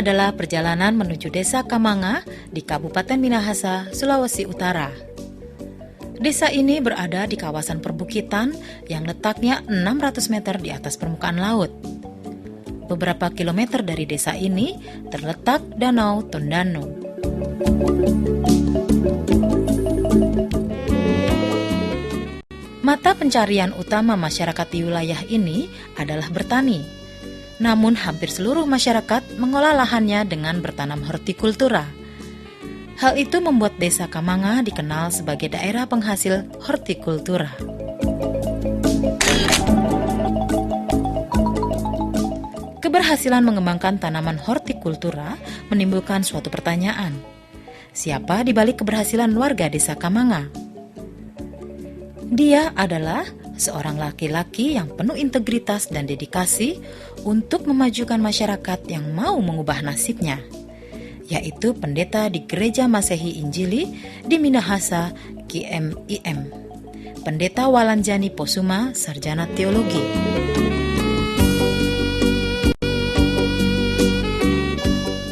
adalah perjalanan menuju Desa Kamanga di Kabupaten Minahasa, Sulawesi Utara. Desa ini berada di kawasan perbukitan yang letaknya 600 meter di atas permukaan laut. Beberapa kilometer dari desa ini terletak Danau Tondano. Mata pencarian utama masyarakat di wilayah ini adalah bertani. Namun hampir seluruh masyarakat mengolah lahannya dengan bertanam hortikultura. Hal itu membuat Desa Kamanga dikenal sebagai daerah penghasil hortikultura. Keberhasilan mengembangkan tanaman hortikultura menimbulkan suatu pertanyaan. Siapa di balik keberhasilan warga Desa Kamanga? Dia adalah seorang laki-laki yang penuh integritas dan dedikasi untuk memajukan masyarakat yang mau mengubah nasibnya, yaitu pendeta di Gereja Masehi Injili di Minahasa, GMIM, Pendeta Walanjani Posuma, Sarjana Teologi.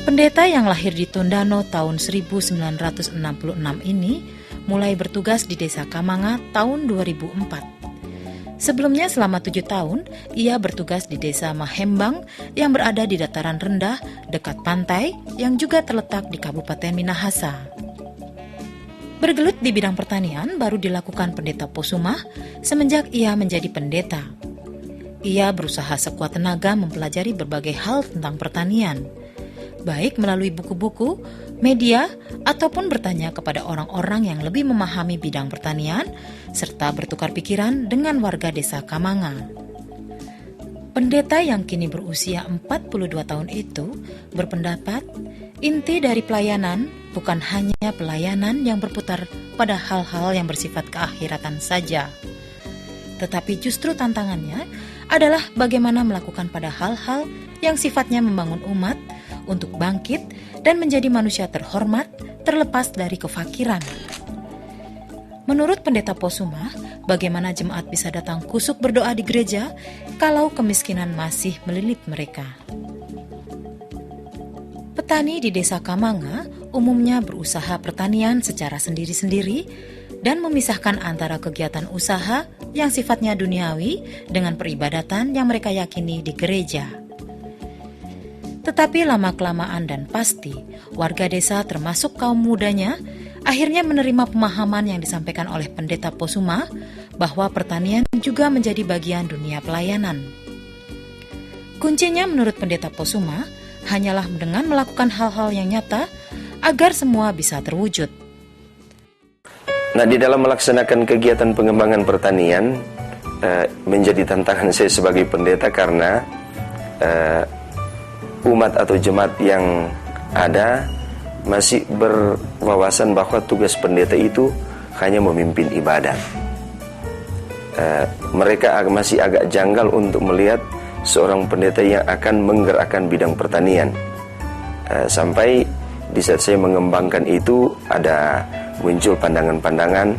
Pendeta yang lahir di Tondano tahun 1966 ini mulai bertugas di Desa Kamanga tahun 2004. Sebelumnya selama 7 tahun, ia bertugas di Desa Mahembang yang berada di dataran rendah dekat pantai yang juga terletak di Kabupaten Minahasa. Bergelut di bidang pertanian baru dilakukan Pendeta Posuma semenjak ia menjadi pendeta. Ia berusaha sekuat tenaga mempelajari berbagai hal tentang pertanian, baik melalui buku-buku, media, ataupun bertanya kepada orang-orang yang lebih memahami bidang pertanian, serta bertukar pikiran dengan warga Desa Kamanga. Pendeta yang kini berusia 42 tahun itu berpendapat inti dari pelayanan bukan hanya pelayanan yang berputar pada hal-hal yang bersifat keakhiratan saja, tetapi justru tantangannya adalah bagaimana melakukan pada hal-hal yang sifatnya membangun umat untuk bangkit dan menjadi manusia terhormat terlepas dari kefakiran. Menurut Pendeta Posuma, bagaimana jemaat bisa datang kusuk berdoa di gereja kalau kemiskinan masih melilit mereka? Petani di Desa Kamanga umumnya berusaha pertanian secara sendiri-sendiri dan memisahkan antara kegiatan usaha yang sifatnya duniawi dengan peribadatan yang mereka yakini di gereja. Tetapi lama-kelamaan dan pasti, warga desa termasuk kaum mudanya akhirnya menerima pemahaman yang disampaikan oleh Pendeta Posuma bahwa pertanian juga menjadi bagian dunia pelayanan. Kuncinya menurut Pendeta Posuma hanyalah dengan melakukan hal-hal yang nyata agar semua bisa terwujud. Nah, di dalam melaksanakan kegiatan pengembangan pertanian menjadi tantangan saya sebagai pendeta karena umat atau jemaat yang ada masih berwawasan bahwa tugas pendeta itu hanya memimpin ibadah. Mereka masih agak janggal untuk melihat seorang pendeta yang akan menggerakkan bidang pertanian. Sampai di saat saya mengembangkan itu ada muncul pandangan-pandangan,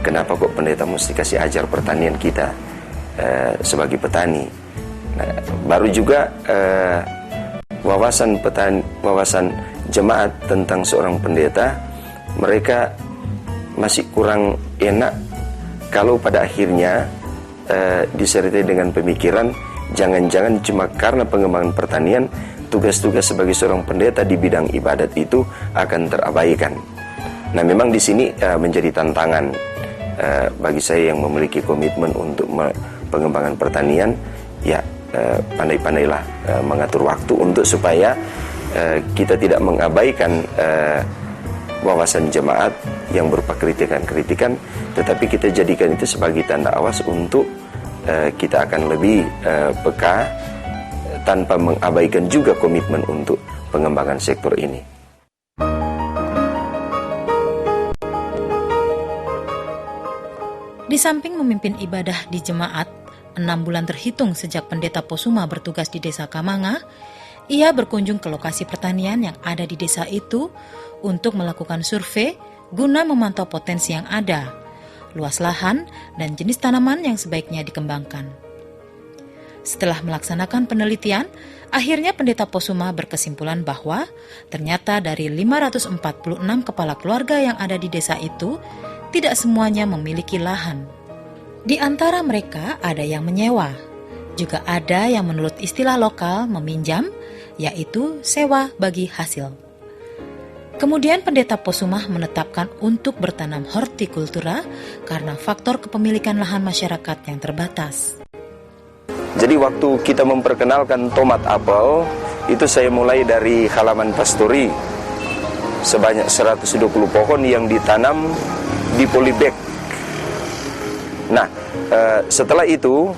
kenapa kok pendeta mesti kasih ajar pertanian kita sebagai petani. Nah, baru juga wawasan jemaat tentang seorang pendeta, mereka masih kurang enak kalau pada akhirnya disertai dengan pemikiran jangan-jangan cuma karena pengembangan pertanian tugas-tugas sebagai seorang pendeta di bidang ibadat itu akan terabaikan. Nah, memang di sini menjadi tantangan bagi saya yang memiliki komitmen untuk pengembangan pertanian, ya pandai-pandailah mengatur waktu untuk supaya kita tidak mengabaikan wawasan jemaat yang berupa kritikan-kritikan, tetapi kita jadikan itu sebagai tanda awas untuk kita akan lebih peka tanpa mengabaikan juga komitmen untuk pengembangan sektor ini. Di samping memimpin ibadah di jemaat, 6 bulan terhitung sejak Pendeta Posuma bertugas di Desa Kamanga, ia berkunjung ke lokasi pertanian yang ada di desa itu untuk melakukan survei guna memantau potensi yang ada, luas lahan, dan jenis tanaman yang sebaiknya dikembangkan. Setelah melaksanakan penelitian, Akhirnya Pendeta Posuma berkesimpulan bahwa ternyata dari 546 kepala keluarga yang ada di desa itu, tidak semuanya memiliki lahan. Di antara mereka ada yang menyewa, juga ada yang menurut istilah lokal meminjam, yaitu sewa bagi hasil. Kemudian Pendeta Posuma menetapkan untuk bertanam hortikultura karena faktor kepemilikan lahan masyarakat yang terbatas. Jadi waktu kita memperkenalkan tomat apel, itu saya mulai dari halaman pastori. Sebanyak 120 pohon yang ditanam di polybag. Nah, setelah itu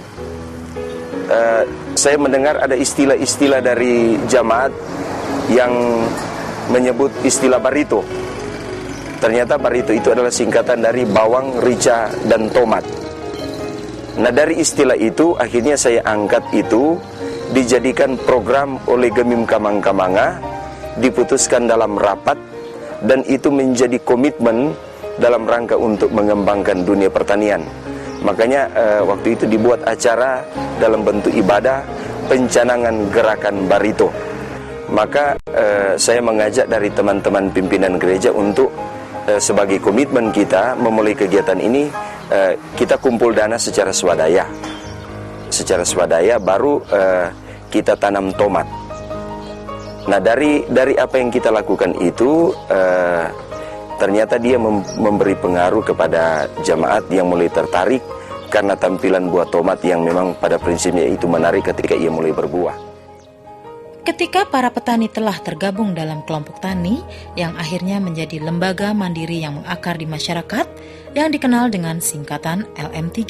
saya mendengar ada istilah-istilah dari jamaat yang menyebut istilah barito. Ternyata barito itu adalah singkatan dari bawang, rica, dan tomat. Nah, dari istilah itu akhirnya saya angkat itu, dijadikan program oleh Gemim Kamang-Kamanga, diputuskan dalam rapat, dan itu menjadi komitmen dalam rangka untuk mengembangkan dunia pertanian. Makanya waktu itu dibuat acara dalam bentuk ibadah pencanangan gerakan barito. Maka saya mengajak dari teman-teman pimpinan gereja untuk sebagai komitmen kita memulai kegiatan ini, kita kumpul dana secara swadaya. Secara swadaya baru kita tanam tomat. Nah, dari apa yang kita lakukan itu, ternyata dia memberi pengaruh kepada jemaat yang mulai tertarik karena tampilan buah tomat yang memang pada prinsipnya itu menarik ketika ia mulai berbuah. Ketika para petani telah tergabung dalam kelompok tani yang akhirnya menjadi lembaga mandiri yang mengakar di masyarakat yang dikenal dengan singkatan LM3.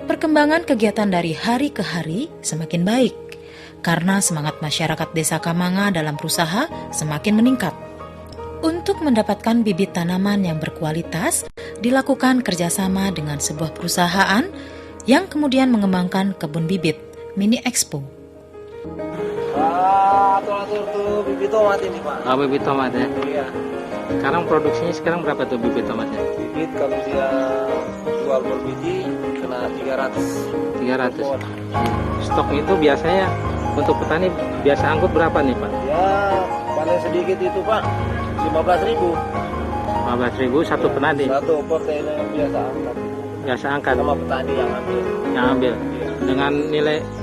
Perkembangan kegiatan dari hari ke hari semakin baik karena semangat masyarakat Desa Kamanga dalam berusaha semakin meningkat. Untuk mendapatkan bibit tanaman yang berkualitas, dilakukan kerjasama dengan sebuah perusahaan yang kemudian mengembangkan kebun bibit Mini Expo. Atur tuh bibit tomat ini, Pak. Oh, bibit tomat ya? Iya. Sekarang produksinya berapa tuh bibit tomatnya? Bibit kalau dia jual per biji kena 300. Stok itu biasanya untuk petani biasa angkut berapa nih, Pak? Ya, paling sedikit itu, Pak. 15.000. 15.000 satu petani. Satu kontainer biasa angkat. Biasa angkat Sama petani yang ambil. Yang ambil. Dengan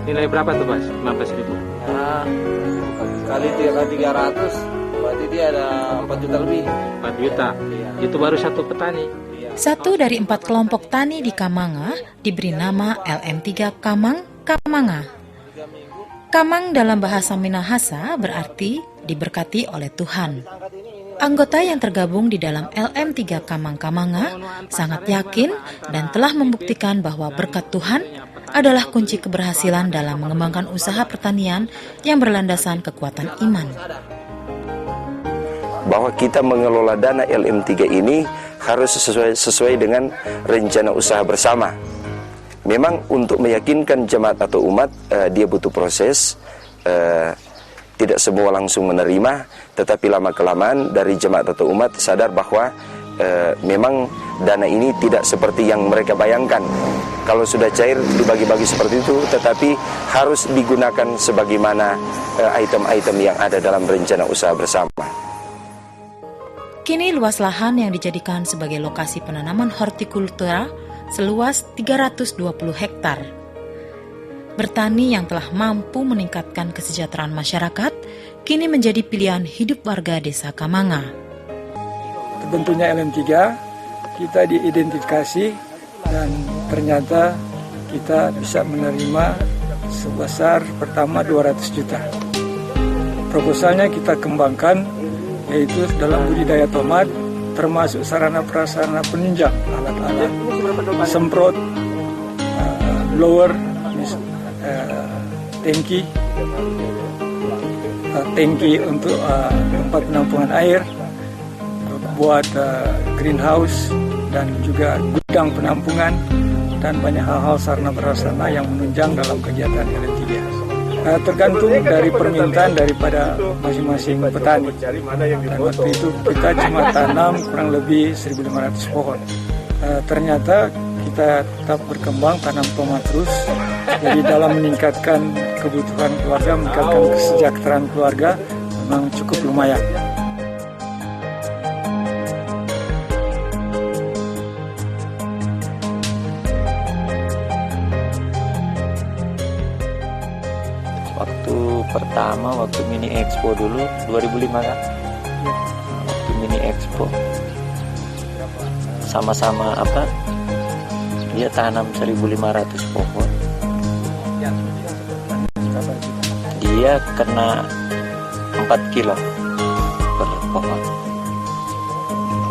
nilai berapa tuh, Mas? 15.000. Ya, kali 300, berarti dia ada 4 juta lebih. 4 juta. Iya. Itu baru satu petani. Iya. Satu dari 4 kelompok tani di Kamanga diberi nama LM3 Kamang-Kamanga. Kamang dalam bahasa Minahasa berarti diberkati oleh Tuhan. Anggota yang tergabung di dalam LM3 Kamang-Kamanga sangat yakin dan telah membuktikan bahwa berkat Tuhan adalah kunci keberhasilan dalam mengembangkan usaha pertanian yang berlandasan kekuatan iman. Bahwa kita mengelola dana LM3 ini harus sesuai dengan rencana usaha bersama. Memang untuk meyakinkan jemaat atau umat, dia butuh proses. Tidak semua langsung menerima, tetapi lama-kelamaan dari jemaat atau umat sadar bahwa memang dana ini tidak seperti yang mereka bayangkan. Kalau sudah cair dibagi-bagi seperti itu, tetapi harus digunakan sebagaimana item-item yang ada dalam rencana usaha bersama. Kini luas lahan yang dijadikan sebagai lokasi penanaman hortikultura seluas 320 hektar. Bertani yang telah mampu meningkatkan kesejahteraan masyarakat kini menjadi pilihan hidup warga Desa Kamanga. Terbentuknya LM3, kita diidentifikasi dan ternyata kita bisa menerima sebesar pertama 200 juta. Proposalnya kita kembangkan yaitu dalam budidaya tomat termasuk sarana prasarana penunjang, alat-alat semprot, blower, tangki untuk tempat penampungan air, buat greenhouse dan juga gudang penampungan dan banyak hal-hal sarana prasarana yang menunjang dalam kegiatan LM3. Tergantung dari permintaan daripada masing-masing petani. Dan waktu itu kita cuma tanam kurang lebih 1.500 pohon. Ternyata kita tetap berkembang tanam tomat terus. Jadi dalam meningkatkan kebutuhan keluarga, meningkatkan kesejahteraan keluarga memang cukup lumayan. Waktu pertama, waktu mini expo dulu 2005 kan, waktu mini expo sama-sama dia tanam 1.500 pohon, dia kena 4 kilo per pohon.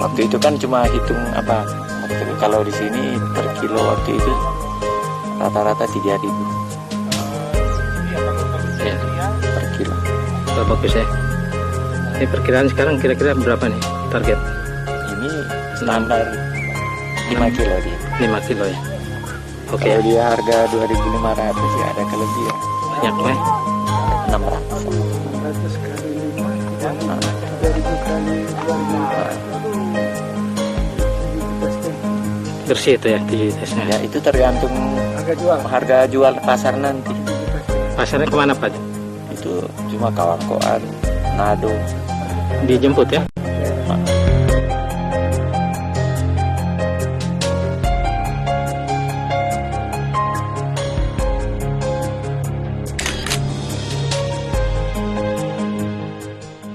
Waktu itu kan cuma hitung kalau di sini per kilo waktu itu rata-rata 3.000 per kilo. Bagus ya. Ini perkiraan sekarang kira-kira berapa nih target? Ini standar 5 kilo dia. 5 kilo ya. Oke. Kalau dia harga 2.500 ya ada kelebihan. Banyak mah. 600 kali 5 3.000 kali 2.000. Bersih itu ya aktivitasnya. Ya itu tergantung harga jual pasar nanti. Pasarnya kemana Pak? Itu cuma Kawangkoan, Nado. Dijemput ya?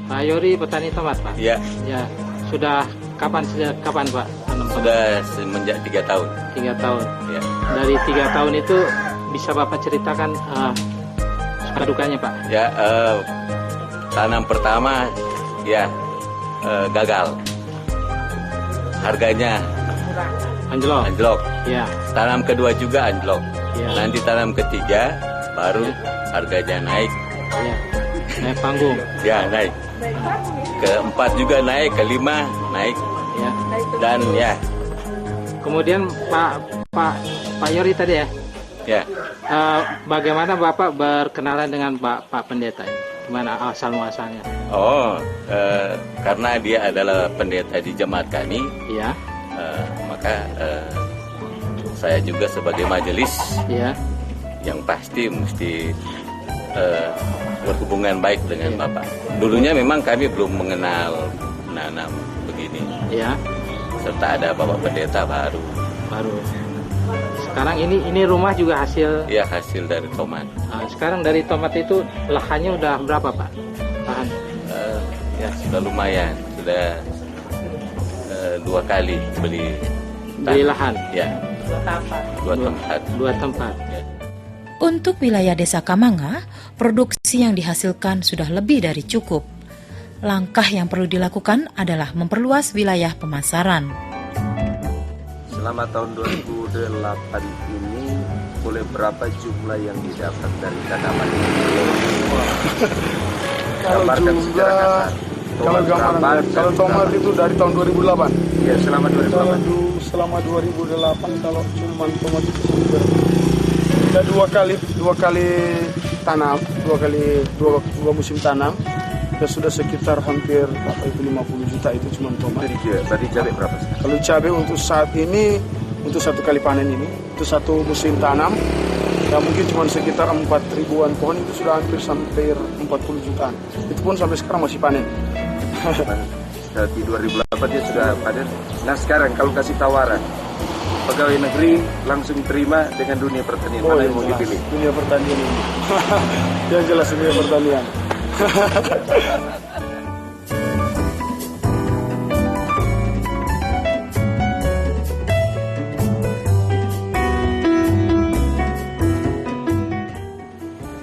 Pak Yori petani tomat Pak? Ya, Ya. Sejak kapan Pak tanam tomat? sudah semenjak 3 tahun. 3 tahun. Ya. Dari 3 tahun itu bisa Bapak ceritakan suka dukanya Pak? Ya, tanam pertama ya gagal. Harganya Anjlok. anjlok. Ya. Tanam kedua juga anjlok. Ya. Nanti tanam ketiga baru harganya naik. Ya. Naik panggung. Ya, naik. Keempat juga naik, kelima naik. Ya. Dan ya, Kemudian Pak Yori tadi ya. ya. Bagaimana Bapak berkenalan dengan Pak Pendeta ini? Gimana asal muasalnya? Oh, karena dia adalah pendeta di jemaat kami, Iya. maka saya juga sebagai majelis Iya. yang pasti mesti berhubungan baik dengan Iya. Bapak. Dulunya memang kami belum mengenal menanam begini, Iya. serta ada Bapak Pendeta baru. Sekarang ini rumah juga hasil. Ya, hasil dari tomat. Sekarang dari tomat itu lahannya udah berapa Pak? Lahan. Ya, sudah lumayan, sudah 2 kali beli lahan. Ya, 2 tempat. 2 tempat. Untuk wilayah Desa Kamanga, produksi yang dihasilkan sudah lebih dari cukup. Langkah yang perlu dilakukan adalah memperluas wilayah pemasaran. Selama tahun 2008 ini boleh berapa jumlah yang didapat dari tanaman ini? Kalau jumlah, kalau tomat itu dari tahun 2008. Ya, selama 2008. Selama 2008 kalau cuma tomat itu sudah dua kali tanam, dua musim tanam. Ya sudah sekitar hampir 50 juta itu cuma tomat. Tadi cabai berapa? Kalau cabai untuk saat ini, untuk 1 kali panen ini, itu 1 musim tanam, ya mungkin cuma sekitar 4.000-an pohon itu sudah hampir sampai 40 jutaan. Itu pun sampai sekarang masih panen. Di 2008 dia sudah panen. Nah sekarang kalau kasih tawaran, pegawai negeri langsung terima dengan dunia pertanian, mana yang mau dipilih? Dunia pertanian ini. Yang jelas dunia pertanian.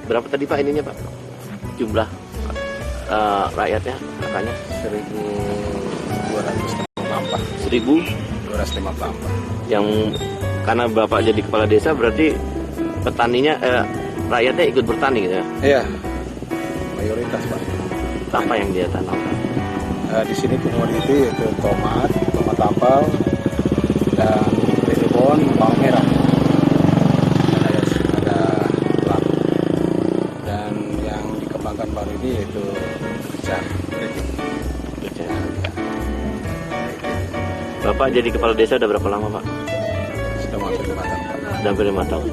Berapa tadi Pak ininya Pak? Jumlah rakyatnya katanya 1.254. 1.254. Yang karena Bapak jadi kepala desa berarti petaninya rakyatnya ikut bertani gitu ya? Iya, mayoritas Pak. Apa yang dia tanam? Di sini komoditi itu tomat apel, dan tribun, bawang merah. Ada kelapa. Dan yang dikembangkan baru ini yaitu kecap. Bapak jadi kepala desa udah berapa lama Pak? Sudah hampir 5 tahun. Sudah hampir 5 tahun.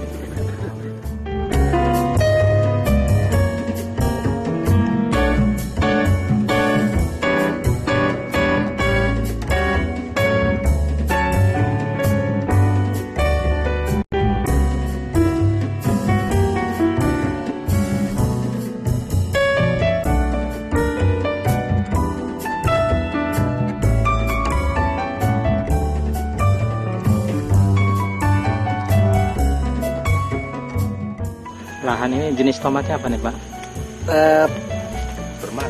lahan ini jenis tomatnya apa nih Pak?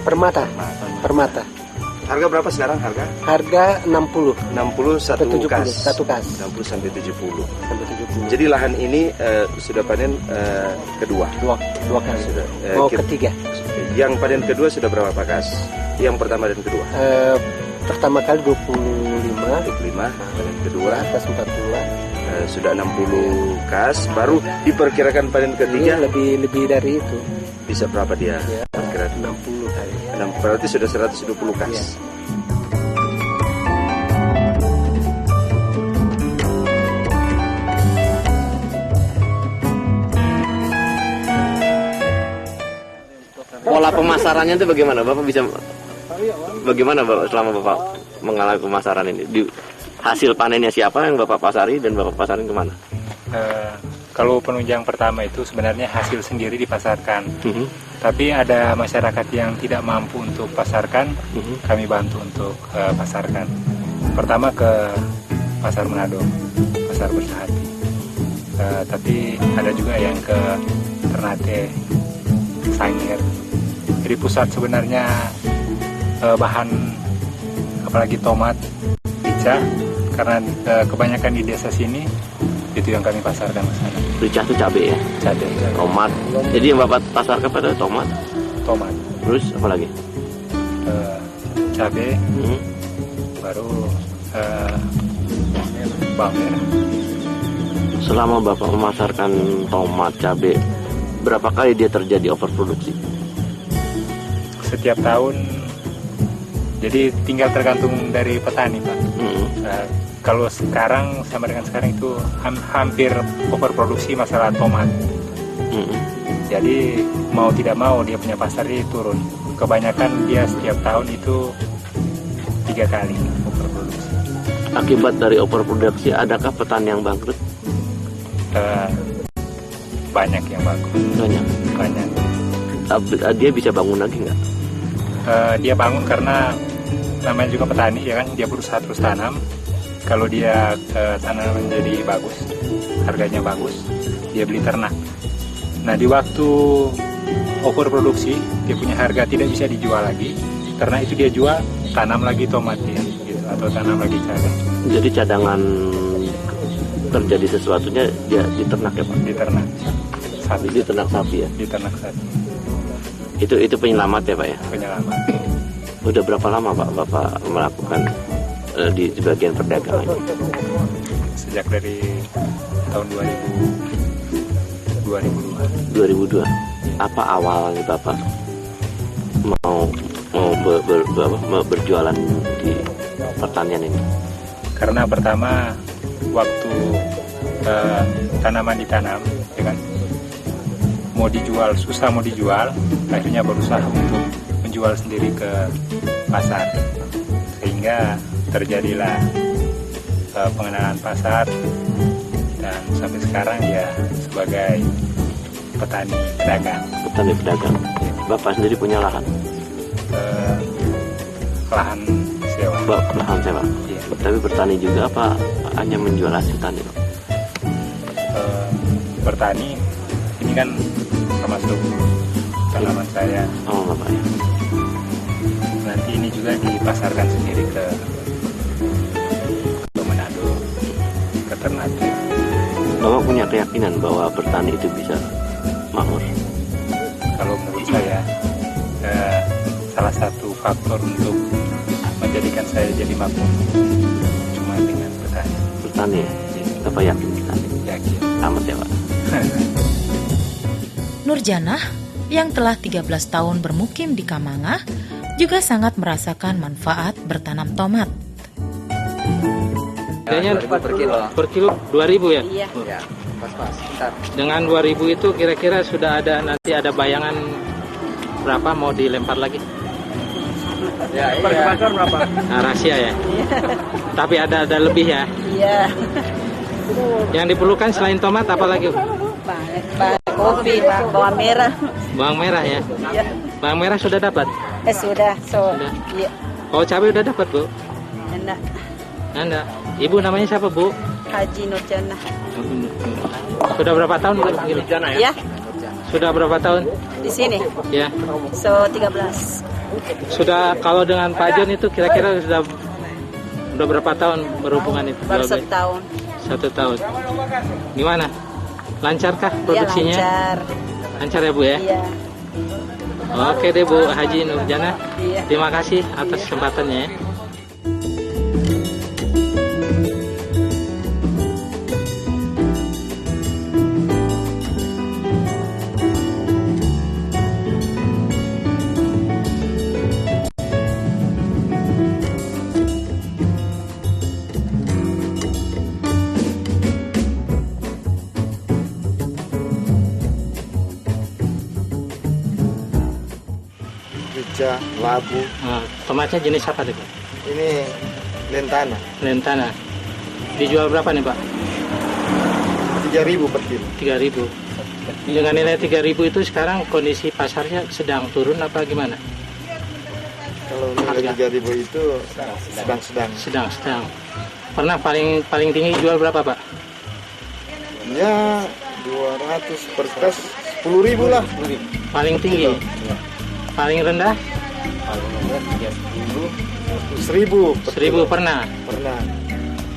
Permata. Harga berapa sekarang harga? Harga 60. 60 satu 70, kas. satu kas. 60 sampai 70. Sampai 70. Jadi lahan ini sudah panen kedua. Dua kali. Sudah, ketiga. Yang panen kedua sudah berapa kas? Yang pertama dan kedua? Pertama kali 25. 25. Panen kedua atas 40-an. Sudah 60 kas. Baru diperkirakan panen ketiga lebih dari itu. Bisa berapa dia? Ya, Perkiraan 60 kali. Berarti sudah 120 kas. Ya. Pola pemasarannya itu bagaimana? Bagaimana Bapak selama Bapak mengalami pemasaran ini? Hasil panennya siapa yang Bapak pasari dan Bapak pasarin kemana? Kalau penunjang pertama itu sebenarnya hasil sendiri dipasarkan. Tapi ada masyarakat yang tidak mampu untuk pasarkan, kami bantu untuk pasarkan. Pertama ke Pasar Manado, Pasar Bersahati. Tapi ada juga yang ke Ternate, Sangir. Jadi pusat sebenarnya bahan apalagi tomat, rica, karena kebanyakan di desa sini itu yang kami pasarkan ke sana. Rica itu cabai ya? Cabai. Tomat. Jadi yang Bapak pasarkan pada tomat? Tomat. Terus apa lagi? Cabai. Baru bawang merah. Selama Bapak memasarkan tomat, cabai, berapa kali dia terjadi overproduksi? Setiap tahun. Jadi tinggal tergantung dari petani, Pak. Kalau sekarang sama dengan sekarang itu hampir overproduksi masalah tomat. Jadi mau tidak mau dia punya pasar dia turun. Kebanyakan dia setiap tahun itu 3 kali overproduksi. Akibat dari overproduksi adakah petani yang bangkrut? Banyak yang bangkrut. Banyak. Dia bisa bangun lagi nggak? Dia bangun karena namanya juga petani ya kan, dia berusaha terus tanam. Kalau dia tanaman menjadi bagus, harganya bagus, dia beli ternak. Nah di waktu overproduksi, dia punya harga tidak bisa dijual lagi, karena itu dia jual, tanam lagi tomat dia, gitu, atau tanam lagi cabai. Jadi cadangan terjadi sesuatunya dia di ternak ya Pak? Di ternak. Sapi. Di ternak sapi ya? Di ternak sapi. Itu penyelamat ya Pak ya? Penyelamat. Udah berapa lama Pak Bapak melakukan di bagian perdagangan ini? Sejak dari tahun 2002. Apa awalnya Bapak mau berjualan di pertanian ini? Karena pertama waktu tanaman ditanam, ya kan, mau dijual susah mau dijual, akhirnya berusaha untuk menjual sendiri ke pasar, sehingga terjadilah pengenalan pasar, dan sampai sekarang ya sebagai petani pedagang. Bapak sendiri punya lahan? Lahan sewa. Lahan sewa. Iya. Tapi bertani juga apa hanya menjual hasil tani? Bertani ini kan termasuk tanaman saya. Oh Bapak ya. Nanti ini juga dipasarkan sendiri ke Manado, ke Ternate. Bapak punya keyakinan bahwa bertani itu bisa makmur? Kalau menurut saya salah satu faktor untuk menjadikan saya jadi makmur cuma dengan bertani. Bertani ya? Bapak yakin bertani? Yakin. Amat ya Pak. Nurjanah yang telah 13 tahun bermukim di Kamangah juga sangat merasakan manfaat bertanam tomat. Kayaknya per kilo 2.000 ya? Iya. Ya, pas-pas. Dengan 2.000 itu kira-kira sudah ada nanti ada bayangan berapa mau dilempar lagi? Ya, per bakar berapa? Nah, rahasia ya. Tapi ada lebih ya? Iya. Yang diperlukan selain tomat apa lagi? Kopi, bawang merah. Bawang merah ya? Iya. Bawang merah sudah dapat? Sudah. Sudah. Iya. Oh, cabai udah dapat, Bu? Enak. Anda. Ibu namanya siapa, Bu? Haji Nurjanah. Sudah berapa tahun Bu? Ya. Sudah berapa tahun? Di sini. Ya. So 13. Sudah kalau dengan Pak John itu kira-kira sudah berapa tahun berhubungan itu? Baru 1 tahun. 1 tahun. Gimana? Lancarkah produksinya? Iya, lancar. Lancar ya Bu ya? Iya. Oke deh Bu Haji Nurjana. Iya. Terima kasih atas kesempatannya ya. Rica, labu. Nah, tomatnya jenis apa nih Pak? Ini lentana. Lentana. Dijual berapa nih Pak? 3.000 per kilo. 3.000. Dengan nilai 3.000 itu sekarang kondisi pasarnya sedang turun apa gimana? Kalau nilai 3.000 itu sedang-sedang. Sedang-sedang. Pernah paling tinggi jual berapa Pak? Ya 200 per tas 10.000 lah. Paling tinggi. Paling rendah? Paling rendah 1.000. 1.000 pernah. Pernah.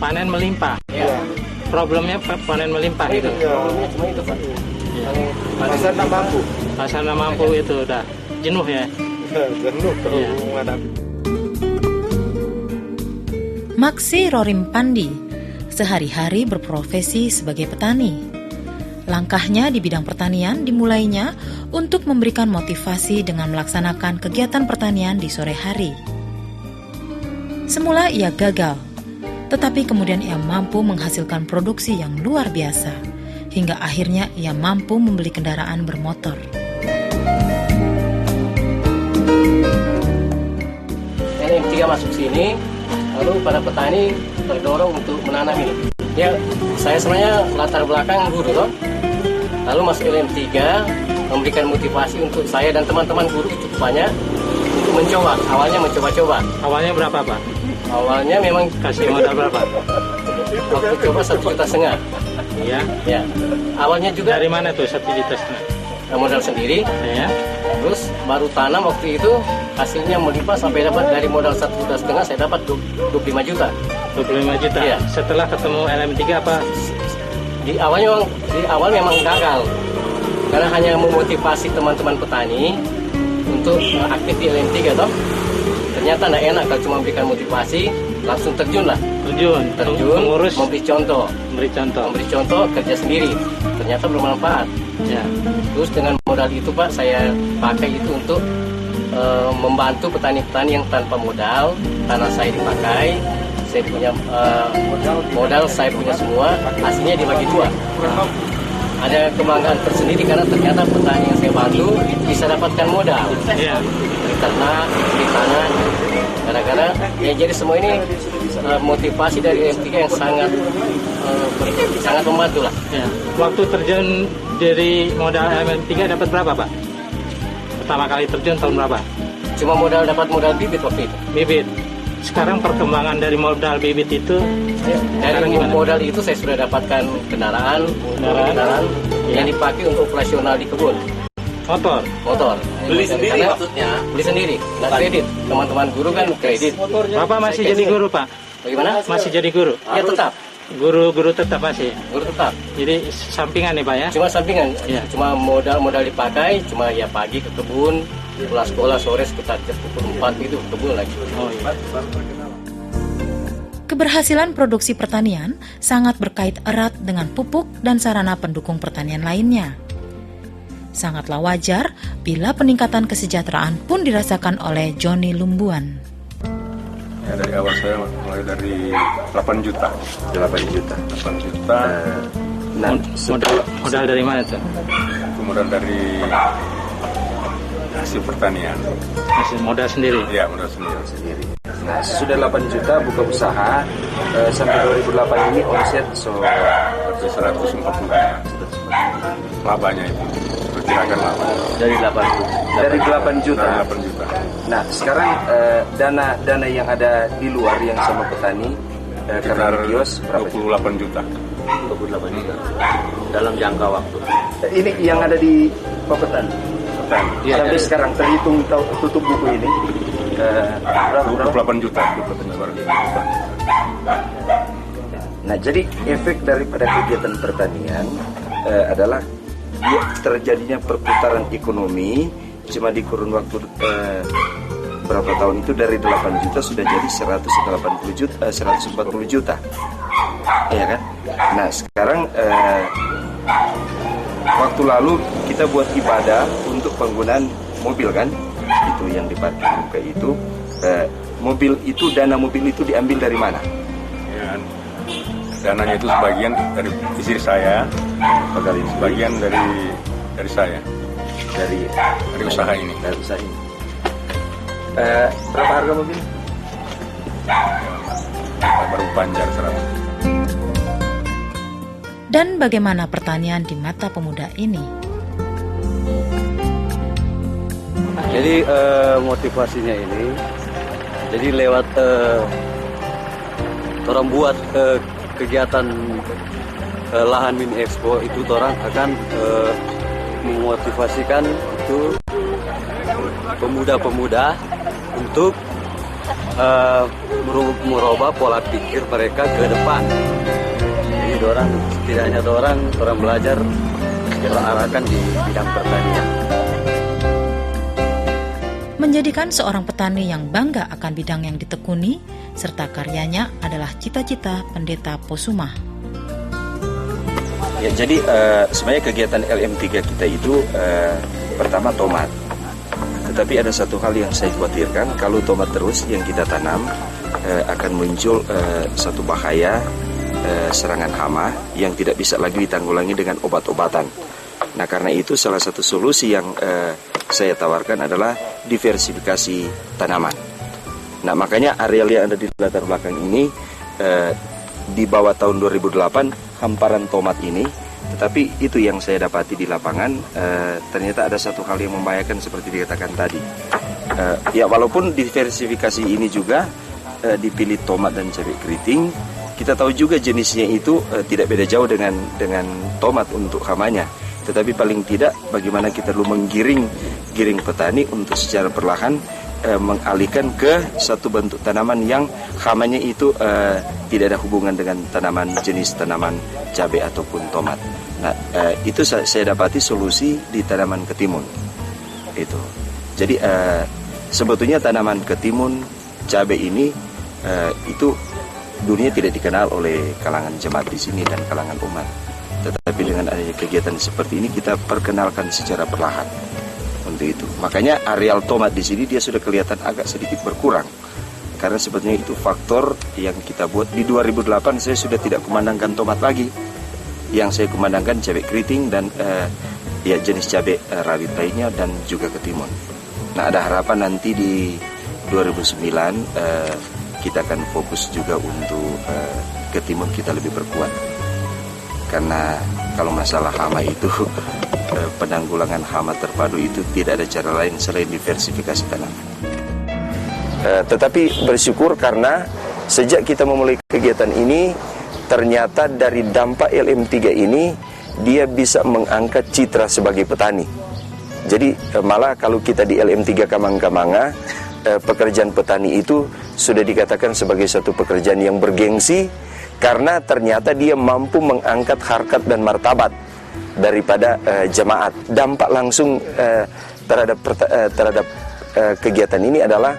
Panen melimpah. Ya. Problemnya panen melimpah itu. Ya. Pasar tak mampu. Pasar tak mampu itu udah jenuh ya. Jenuh kalau menghadapi. Maksi Rorim Pandi sehari-hari berprofesi sebagai petani. Langkahnya di bidang pertanian dimulainya untuk memberikan motivasi dengan melaksanakan kegiatan pertanian di sore hari. Semula ia gagal, tetapi kemudian ia mampu menghasilkan produksi yang luar biasa, hingga akhirnya ia mampu membeli kendaraan bermotor. LM3 masuk sini, lalu para petani terdorong untuk menanam ini. Ya, saya sebenarnya latar belakang guru toh. Lalu masuk LM3 memberikan motivasi untuk saya dan teman-teman guru cukup banyak untuk mencoba. Awalnya mencoba-coba. Awalnya berapa Pak? Awalnya memang kasih modal berapa? Waktu coba 1,5 juta. Iya. Ya. Awalnya juga dari mana tuh 1,5 juta? Modal sendiri. Ya. Terus baru tanam waktu itu hasilnya melimpah sampai dapat dari modal 1,5 juta saya dapat 25 juta. 25 juta. Iya. Setelah ketemu LM3 apa? Di awal memang gagal karena hanya memotivasi teman-teman petani untuk aktif di LM3 toh. Ternyata tidak enak kalau cuma memberikan motivasi, langsung terjun, mengurus, memberi contoh, kerja sendiri. Ternyata bermanfaat. Ya. Terus dengan modal itu Pak, saya pakai itu untuk membantu petani-petani yang tanpa modal. Tanah saya dipakai, saya punya modal, saya punya semua, hasilnya dibagi dua. Ada kebanggaan tersendiri karena ternyata petani yang saya bantu bisa dapatkan modal. Yeah. Di ternak, di tanah, gara-gara ya jadi semua ini motivasi dari M3 yang sangat membantu lah. Yeah. Waktu terjun dari modal M3 dapat berapa Pak? Pertama kali terjun tahun berapa? Cuma dapat modal bibit waktu itu. Bibit. Sekarang perkembangan dari modal bibit itu dari modal itu saya sudah dapatkan kendaraan yang dipakai untuk operasional di kebun. Motor. Beli sendiri maksudnya? Beli sendiri, nggak kredit. Teman-teman guru kan kredit. Bapak masih jadi guru Pak? Bagaimana? Masih jadi guru? Ya tetap. Guru tetap masih? Guru tetap. Jadi sampingan nih Pak ya? Cuma sampingan, ya. Cuma modal dipakai, cuma ya pagi ke kebun, pulang sekolah sore sekitar jam 4 itu kebun lagi. Oh, iya. Keberhasilan produksi pertanian sangat berkait erat dengan pupuk dan sarana pendukung pertanian lainnya. Sangatlah wajar bila peningkatan kesejahteraan pun dirasakan oleh Joni Lumbuan. Ya, dari awal saya mulai dari 8 juta. 8 juta. Nah, modal dari mana tuh? Itu modal dari hasil pertanian. Hasil modal sendiri? Iya, modal sendiri. Nah, sudah 8 juta buka usaha, sampai 2008 ini omset 140 ya. Labanya itu, perkirakan laba. Dari 8 juta. Nah, sekarang dana yang ada di luar yang sama petani sekitar kios 28 juta. 28 juta dalam jangka waktu. Ini yang ada di berapa petani? Iya, Sampai sekarang terhitung tutup buku ini 28 juta. Nah, jadi efek daripada kegiatan pertanian adalah terjadinya perputaran ekonomi cuma di kurun waktu berapa tahun itu dari 8 juta sudah jadi 140 juta. Ya kan? Nah, sekarang waktu lalu kita buat ibadah untuk penggunaan mobil kan? Itu yang diparkir buka itu. Mobil itu, dana mobil itu diambil dari mana? Ya, dananya itu sebagian dari istri saya, sebagian dari saya, dari usaha ini. Dari usaha ini. Berapa harga mobil? Baru panjar 100. Dan bagaimana pertanian di mata pemuda ini? Jadi motivasinya ini, jadi lewat orang buat kegiatan lahan mini expo itu orang akan memotivasikan itu pemuda-pemuda untuk merubah pola pikir mereka ke depan. Jadi orang setidaknya orang belajar terarahkan di bidang pertanian. Menjadikan seorang petani yang bangga akan bidang yang ditekuni serta karyanya adalah cita-cita Pendeta Posuma. Ya, jadi sebenarnya kegiatan LM3 kita itu pertama tomat. Tetapi ada satu hal yang saya khawatirkan, kalau tomat terus yang kita tanam akan muncul satu bahaya serangan hama yang tidak bisa lagi ditanggulangi dengan obat-obatan. Nah, karena itu salah satu solusi yang saya tawarkan adalah diversifikasi tanaman. Nah, makanya areal yang ada di latar belakang ini di bawah tahun 2008 hamparan tomat ini. Tetapi itu yang saya dapati di lapangan, ternyata ada satu hal yang membahayakan seperti dikatakan tadi. Ya, walaupun diversifikasi ini juga dipilih tomat dan cabai keriting, kita tahu juga jenisnya itu tidak beda jauh dengan tomat untuk hamanya. Tetapi paling tidak bagaimana kita dulu menggiring petani untuk secara perlahan mengalihkan ke satu bentuk tanaman yang hamanya itu tidak ada hubungan dengan jenis tanaman cabai ataupun tomat. Nah, itu saya dapati solusi di tanaman ketimun. Itu. Jadi sebetulnya tanaman ketimun cabai ini itu dunia tidak dikenal oleh kalangan jemaat di sini dan kalangan umat. Tetapi dengan adanya kegiatan seperti ini kita perkenalkan secara perlahan untuk itu. Makanya areal tomat di sini dia sudah kelihatan agak sedikit berkurang. Karena sebetulnya itu faktor yang kita buat. Di 2008 saya sudah tidak kumandangkan tomat lagi. Yang saya kumandangkan cabai keriting dan ya jenis cabai rawit lainnya dan juga ketimun. Nah, ada harapan nanti di 2009 kita akan fokus juga untuk ketimun kita lebih berkuat. Karena kalau masalah hama itu penanggulangan hama terpadu itu tidak ada cara lain selain diversifikasi tanam. Tetapi bersyukur karena sejak kita memulai kegiatan ini, ternyata dari dampak LM3 ini dia bisa mengangkat citra sebagai petani. Jadi malah kalau kita di LM3 Kamang-Kamanga, pekerjaan petani itu sudah dikatakan sebagai satu pekerjaan yang bergengsi, karena ternyata dia mampu mengangkat harkat dan martabat daripada jemaat. Dampak langsung terhadap kegiatan ini adalah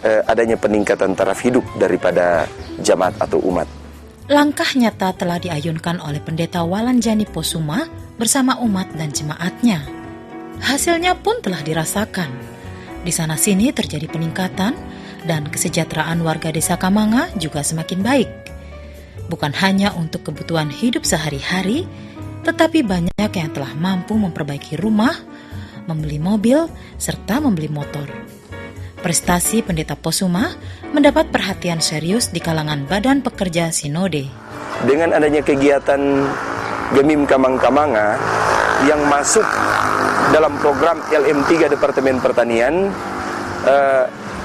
adanya peningkatan taraf hidup daripada jemaat atau umat. Langkah nyata telah diayunkan oleh Pendeta Walanjani Posuma bersama umat dan jemaatnya. Hasilnya pun telah dirasakan. Di sana-sini terjadi peningkatan dan kesejahteraan warga desa Kamanga juga semakin baik. Bukan hanya untuk kebutuhan hidup sehari-hari, tetapi banyak yang telah mampu memperbaiki rumah, membeli mobil, serta membeli motor. Prestasi Pendeta Posuma mendapat perhatian serius di kalangan Badan Pekerja Sinode. Dengan adanya kegiatan Gemim Kamang-Kamanga yang masuk dalam program LM3 Departemen Pertanian,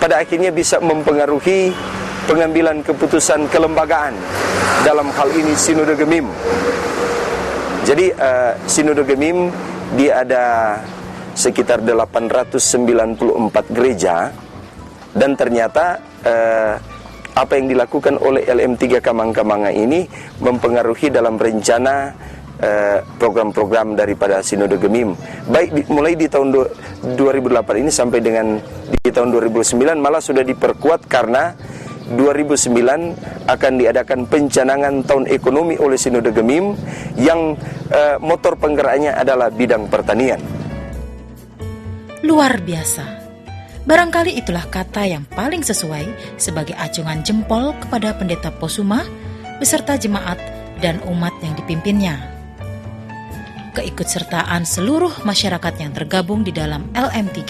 pada akhirnya bisa mempengaruhi pengambilan keputusan kelembagaan, dalam hal ini Sinode Gemim. Jadi Sinode Gemim dia ada sekitar 894 gereja, dan ternyata apa yang dilakukan oleh LM3 Kamang-Kamanga ini mempengaruhi dalam rencana program-program daripada Sinode Gemim, baik mulai di tahun 2008 ini sampai dengan di tahun 2009, malah sudah diperkuat karena 2009 akan diadakan pencanangan tahun ekonomi oleh Sinode Gemim yang motor penggeraknya adalah bidang pertanian. Luar biasa. Barangkali itulah kata yang paling sesuai sebagai acungan jempol kepada Pendeta Posuma beserta jemaat dan umat yang dipimpinnya. Keikutsertaan seluruh masyarakat yang tergabung di dalam LM3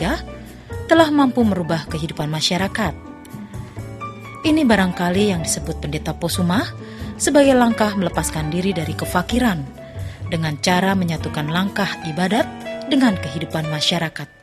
telah mampu merubah kehidupan masyarakat. Ini barangkali yang disebut Pendeta Posuma sebagai langkah melepaskan diri dari kefakiran dengan cara menyatukan langkah ibadat dengan kehidupan masyarakat.